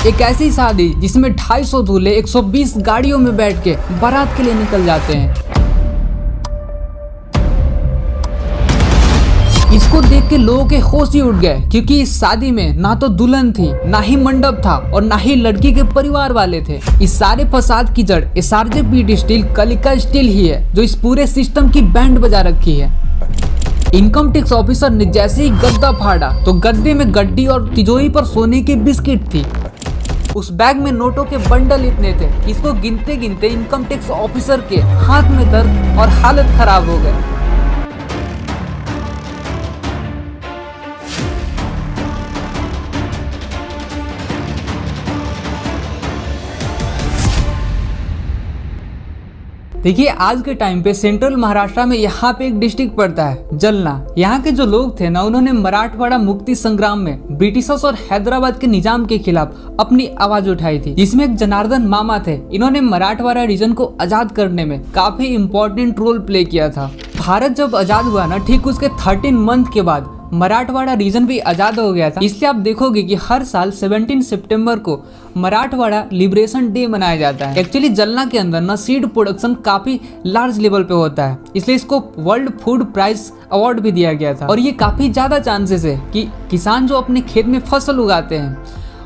एक ऐसी शादी जिसमें 250 दूल्हे 120 गाड़ियों में बैठ के बारात के लिए निकल जाते हैं। इसको देख के लोगों के होश ही उड़ गए, क्योंकि इस शादी में ना तो दुल्हन थी, ना ही मंडप था और ना ही लड़की के परिवार वाले थे। इस सारे फसाद की जड़ एसआरजे पीटी स्टील, कलिका स्टील ही है, जो इस पूरे सिस्टम की बैंड बजा रखी है। इनकम टैक्स ऑफिसर ने जैसे ही गद्दा फाड़ा तो गद्दे में गड्डी और तिजोरी पर सोने की बिस्किट थी। उस बैग में नोटों के बंडल इतने थे कि इसको गिनते गिनते इनकम टैक्स ऑफिसर के हाथ में दर्द और हालत खराब हो गई। देखिए, आज के टाइम पे सेंट्रल महाराष्ट्र में यहाँ पे एक डिस्ट्रिक्ट पड़ता है जलना। यहाँ के जो लोग थे ना, उन्होंने मराठवाड़ा मुक्ति संग्राम में ब्रिटिशर्स और हैदराबाद के निजाम के खिलाफ अपनी आवाज उठाई थी, जिसमें एक जनार्दन मामा थे। इन्होंने मराठवाड़ा रीजन को आजाद करने में काफी इम्पोर्टेंट रोल प्ले किया था। भारत जब आजाद हुआ ना, ठीक उसके 13 मंथ के बाद मराठवाड़ा रीजन भी आजाद हो गया था। इसलिए आप देखोगे कि हर साल 17 सितंबर को मराठवाड़ा लिबरेशन डे मनाया जाता है। एक्चुअली जलना के अंदर ना सीड प्रोडक्शन काफी लार्ज लेवल पे होता है, इसलिए इसको वर्ल्ड फूड प्राइज अवार्ड भी दिया गया था। और ये काफी ज्यादा चांसेस है कि किसान जो अपने खेत में फसल उगाते हैं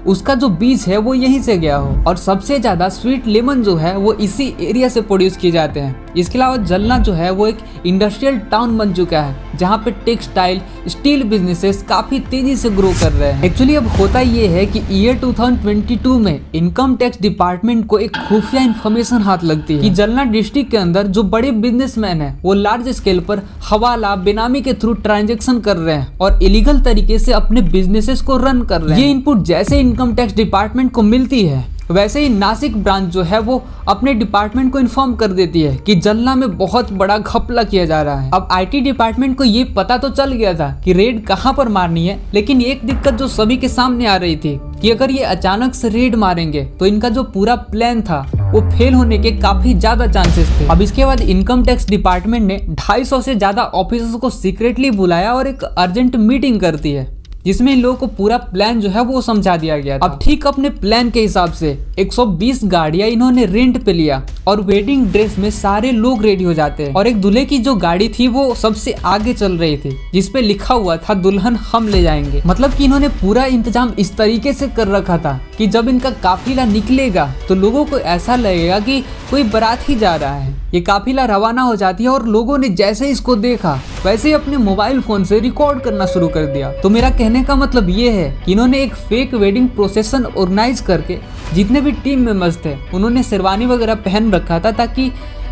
उसका जो बीज है वो यहीं से गया हो। और सबसे ज्यादा स्वीट लेमन जो है वो इसी एरिया से प्रोड्यूस किए जाते हैं। इसके अलावा जलना जो है वो एक इंडस्ट्रियल टाउन बन चुका है, जहाँ पे टेक्सटाइल, स्टील बिजनेसेस काफी तेजी से ग्रो कर रहे हैं। एक्चुअली अब होता ये है कि ईयर 2022 में इनकम टैक्स डिपार्टमेंट को एक खुफिया इन्फॉर्मेशन हाथ लगती है कि जलना डिस्ट्रिक्ट के अंदर जो बड़े बिजनेसमैन है वो लार्ज स्केल पर हवाला, बेनामी के थ्रू ट्रांजेक्शन कर रहे हैं और इलीगल तरीके से अपने बिजनेसेस को रन कर रहे हैं। ये इनपुट जैसे इनकम टैक्स डिपार्टमेंट को मिलती है, वैसे ही नासिक ब्रांच जो है वो अपने डिपार्टमेंट को इन्फॉर्म कर देती है कि जलना में बहुत बड़ा घपला किया जा रहा है। अब आईटी डिपार्टमेंट को ये पता तो चल गया था कि रेड कहां पर मारनी है, लेकिन एक दिक्कत जो सभी के सामने आ रही थी कि अगर ये अचानक से रेड मारेंगे तो इनका जो पूरा प्लान था वो फेल होने के काफी ज्यादा चांसेस थे। अब इसके बाद इनकम टैक्स डिपार्टमेंट ने 250 से ज्यादा ऑफिसर्स को सीक्रेटली बुलाया और एक अर्जेंट मीटिंग करती है, जिसमें इन लोगों को पूरा प्लान जो है वो समझा दिया गया था। अब ठीक अपने प्लान के हिसाब से 120 गाड़ियां इन्होंने रेंट पे लिया और वेडिंग ड्रेस में सारे लोग रेडी हो जाते हैं। और एक दूल्हे की जो गाड़ी थी वो सबसे आगे चल रही थी, जिसपे लिखा हुआ था दुल्हन हम ले जाएंगे। मतलब कि इन्होंने पूरा इंतजाम इस तरीके से कर रखा था कि जब इनका काफिला निकलेगा तो लोगों को ऐसा लगेगा कि कोई बारात ही जा रहा है। ये काफिला रवाना हो जाती है और लोगों ने जैसे इसको देखा वैसे ही अपने मोबाइल फोन से रिकॉर्ड करना शुरू कर दिया। तो मेरा कहने का मतलब ये है कि इन्होंने एक फेक वेडिंग प्रोसेशन ऑर्गेनाइज करके जितने भी टीम मेंबर्स थे उन्होंने शेरवानी वगैरह पहन रखा था ताकि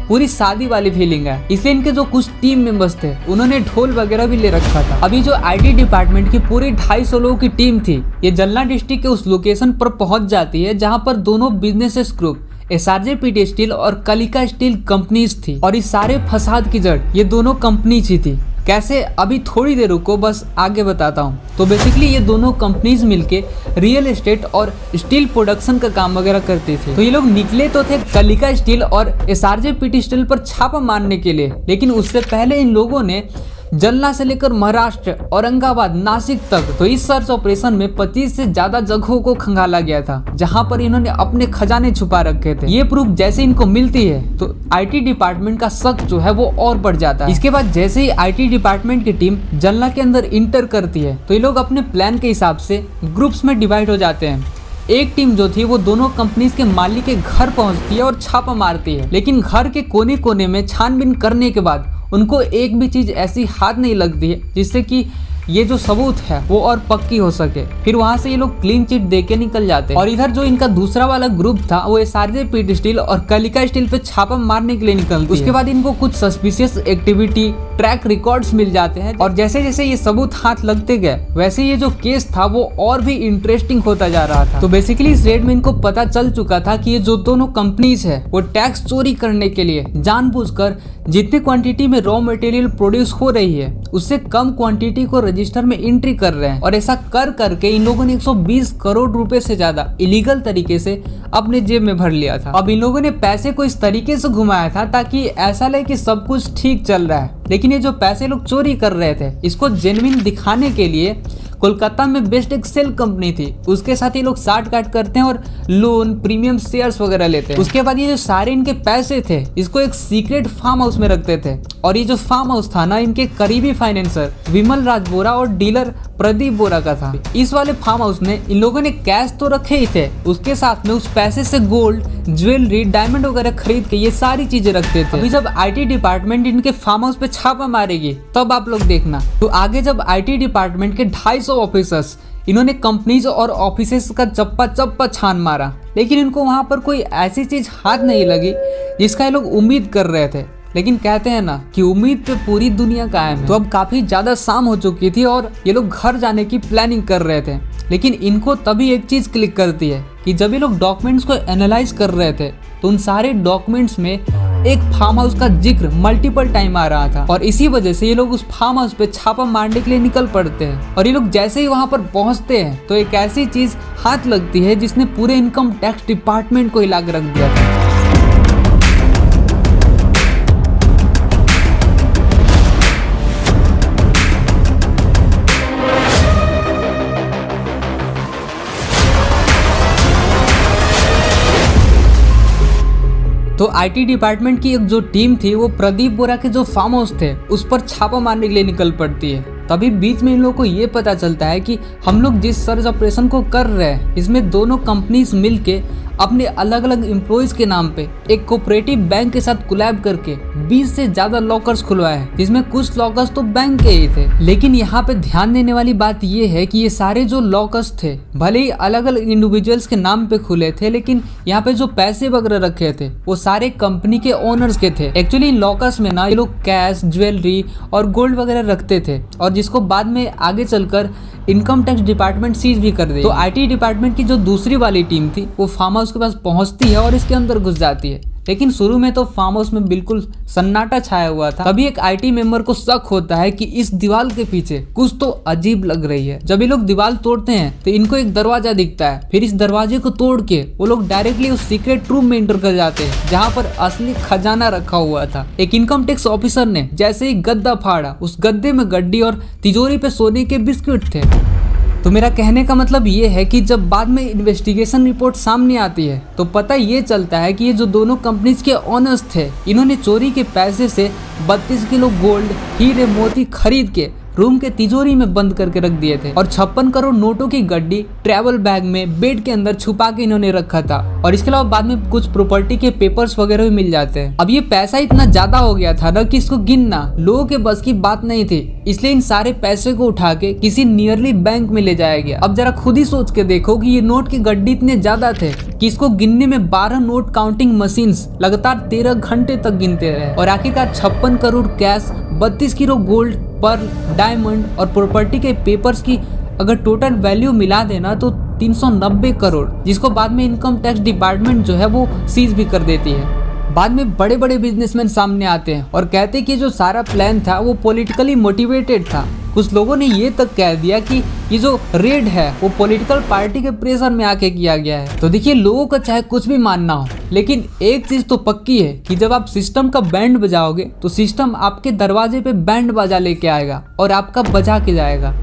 पूरी शादी वाली फीलिंग है। इसलिए इनके जो कुछ टीम मेंबर्स थे उन्होंने ढोल वगैरह भी ले रखा था। अभी जो आईटी डिपार्टमेंट की पूरी 250 लोगों की टीम थी, ये जलना डिस्ट्रिक्ट के उस लोकेशन पर पहुंच जाती है जहां पर दोनों businesses group SRJ PT steel और कलिका स्टील कंपनीज थी। और इस सारे फसाद की जड़ ये दोनों कंपनीज ही थी। कैसे, अभी थोड़ी देर रुको, बस आगे बताता हूँ। तो बेसिकली ये दोनों कंपनीज मिलके रियल एस्टेट और स्टील प्रोडक्शन का काम वगैरह करती थी। तो ये लोग निकले तो थे कलिका स्टील और एसआरजे पीटी स्टील पर छापा मारने के लिए, लेकिन उससे पहले इन लोगों ने जलना से लेकर महाराष्ट्र, औरंगाबाद, नासिक तक तो इस सर्च ऑपरेशन में 25 से ज्यादा जगहों को खंगाला गया था, जहां पर इन्होंने अपने खजाने छुपा रखे थे। ये प्रूफ जैसे इनको मिलती है तो आईटी डिपार्टमेंट का शक जो है वो और बढ़ जाता है। इसके बाद जैसे ही आईटी डिपार्टमेंट की टीम जलना के अंदर इंटर करती है तो ये लोग अपने प्लान के हिसाब से ग्रुप्स में डिवाइड हो जाते हैं। एक टीम जो थी वो दोनों कंपनीज के मालिक के घर पहुंचती है और छापा मारती है, लेकिन घर के कोने कोने में छानबीन करने के बाद उनको एक भी चीज ऐसी हाथ नहीं लगती है जिससे कि ये जो सबूत है वो और पक्की हो सके। फिर वहां से ये लोग क्लीन चिट दे के निकल जाते हैं। और इधर जो इनका दूसरा वाला ग्रुप था वो एसआरजे पीटी स्टील और कलिका स्टील पे छापा मारने के लिए निकलती है। उसके बाद इनको कुछ सस्पिशियस एक्टिविटी, ट्रैक रिकॉर्ड्स मिल जाते हैं और जैसे जैसे ये सबूत हाथ लगते गए वैसे ये जो केस था वो और भी इंटरेस्टिंग होता जा रहा था। तो बेसिकली इस रेड में इनको पता चल चुका था कि ये जो दोनों कंपनीज है वो टैक्स चोरी करने के लिए जानबूझकर जितने क्वांटिटी में रॉ मटेरियल प्रोड्यूस हो रही है उससे कम क्वांटिटी को रजिस्टर में एंट्री कर रहे हैं। और ऐसा कर करके इन लोगों ने 120 करोड़ रुपए से ज्यादा इलीगल तरीके से अपने जेब में भर लिया था। अब इन लोगों ने पैसे को इस तरीके से घुमाया था ताकि ऐसा लगे कि सब कुछ ठीक चल रहा है, लेकिन ये जो पैसे लोग चोरी कर रहे थे इसको जेन्युइन दिखाने के लिए कोलकाता में बेस्ड एक सेल कंपनी थी, उसके साथ ये लोग साठ गांठ करते हैं और लोन, प्रीमियम शेयर्स वगैरह लेते हैं। उसके बाद ये जो सारे इनके पैसे थे इसको एक सीक्रेट फार्म हाउस में रखते थे, और ये जो फार्म हाउस था ना, इनके करीबी फाइनेंसर विमल राज बोरा और डीलर प्रदीप बोरा का था। इस वाले फार्म हाउस में इन लोगों ने कैश तो रखे ही थे, उसके साथ में उस पैसे से गोल्ड, ज्वेलरी, डायमंड वगैरह खरीद के ये सारी चीजें रखते थे। अभी जब आईटी डिपार्टमेंट इनके फार्म हाउस पे छापा मारेगी तब आप लोग देखना। तो आगे जब आईटी डिपार्टमेंट के 250 ऑफिसर्स इन्होंने कंपनीज और ऑफिसेस का चप्पा चप्पा छान मारा, लेकिन इनको वहां पर कोई ऐसी चीज हाथ नहीं लगी जिसका ये लोग उम्मीद कर रहे थे। लेकिन कहते हैं ना कि उम्मीद पे पूरी दुनिया कायम है। तो अब काफी ज्यादा शाम हो चुकी थी और ये लोग घर जाने की प्लानिंग कर रहे थे, लेकिन इनको तभी एक चीज क्लिक करती है कि जब ये लोग डॉक्यूमेंट्स को एनालाइज कर रहे थे तो उन सारे डॉक्यूमेंट्स में एक फार्म हाउस का जिक्र मल्टीपल टाइम आ रहा था, और इसी वजह से ये लोग उस फार्म हाउस पे छापा मारने के लिए निकल पड़ते हैं। और ये लोग जैसे ही वहां पर पहुंचते हैं तो एक ऐसी चीज हाथ लगती है जिसने पूरे इनकम टैक्स डिपार्टमेंट को हिला के रख दिया था। तो आईटी डिपार्टमेंट की एक जो टीम थी वो प्रदीप बोरा के जो फार्म हाउस थे उस पर छापा मारने के लिए निकल पड़ती है। तभी बीच में इन लोगों को ये पता चलता है कि हम लोग जिस सर्च ऑपरेशन को कर रहे हैं इसमें दोनों कंपनीज मिलके अपने अलग अलग एम्प्लॉइज के नाम पे एक कोऑपरेटिव बैंक के साथ कोलैब करके 20 से ज्यादा लॉकर्स खुलवाए हैं, जिसमें कुछ लॉकर्स तो बैंक के ही थे। लेकिन यहाँ पे ध्यान देने वाली बात ये है कि ये सारे जो लॉकर्स थे भले ही अलग अलग इंडिविजुअल्स के नाम पे खुले थे, लेकिन यहाँ पे जो पैसे वगैरह रखे थे वो सारे कंपनी के ओनर्स के थे। एक्चुअली इन लॉकर्स में ना ये लोग कैश, ज्वेलरी और गोल्ड वगैरह रखते थे, और जिसको बाद में आगे चलकर इनकम टैक्स डिपार्टमेंट सीज भी कर दे। तो आईटी डिपार्टमेंट की जो दूसरी वाली टीम थी वो फार्म हाउस के पास पहुंचती है और इसके अंदर घुस जाती है। लेकिन शुरू में तो फार्म हाउस में बिल्कुल सन्नाटा छाया हुआ था। तभी एक आईटी मेंबर को शक होता है कि इस दीवार के पीछे कुछ तो अजीब लग रही है। जब ये लोग दीवार तोड़ते हैं तो इनको एक दरवाजा दिखता है। फिर इस दरवाजे को तोड़ के वो लोग डायरेक्टली उस सीक्रेट रूम में एंटर कर जाते हैं जहाँ पर असली खजाना रखा हुआ था। एक इनकम टैक्स ऑफिसर ने जैसे ही गद्दा फाड़ा, उस गद्दे में गड्डी और तिजोरी पे सोने के बिस्किट थे। तो मेरा कहने का मतलब ये है कि जब बाद में इन्वेस्टिगेशन रिपोर्ट सामने आती है तो पता ये चलता है कि ये जो दोनों कंपनीज के ओनर्स थे इन्होंने चोरी के पैसे से 32 किलो गोल्ड, हीरे मोती खरीद के रूम के तिजोरी में बंद करके रख दिए थे, और 56 करोड़ नोटों की गड्डी ट्रैवल बैग में बेड के अंदर छुपा के इन्होंने रखा था। और इसके अलावा बाद में कुछ प्रॉपर्टी के पेपर्स वगैरह भी मिल जाते हैं। अब ये पैसा इतना ज्यादा हो गया था ना कि इसको गिनना लोगों के बस की बात नहीं थी, इसलिए इन सारे पैसे को उठा के किसी नियरली बैंक में ले जाया गया। अब जरा खुद ही सोच के देखो कि ये नोट की गड्डी इतने ज्यादा थे कि इसको गिनने में 12 नोट काउंटिंग मशीन्स लगातार 13 घंटे तक गिनते रहे, और आखिरकार 56 crore cash, 32 kilo gold, pearl, diamond और प्रॉपर्टी के पेपर्स की अगर टोटल वैल्यू मिला देना तो 390 करोड़, जिसको बाद में इनकम टैक्स डिपार्टमेंट जो है वो सीज भी कर देती है। बाद में बड़े बड़े बिजनेसमैन सामने आते हैं और कहते हैं कि जो सारा प्लान था वो पॉलिटिकली मोटिवेटेड था। कुछ लोगों ने ये तक कह दिया कि ये जो रेड है वो पॉलिटिकल पार्टी के प्रेशर में आके किया गया है। तो देखिए, लोगों का चाहे कुछ भी मानना हो, लेकिन एक चीज तो पक्की है कि जब आप सिस्टम का बैंड बजाओगे तो सिस्टम आपके दरवाजे पे बैंड बाजा लेके आएगा और आपका बजा के जाएगा।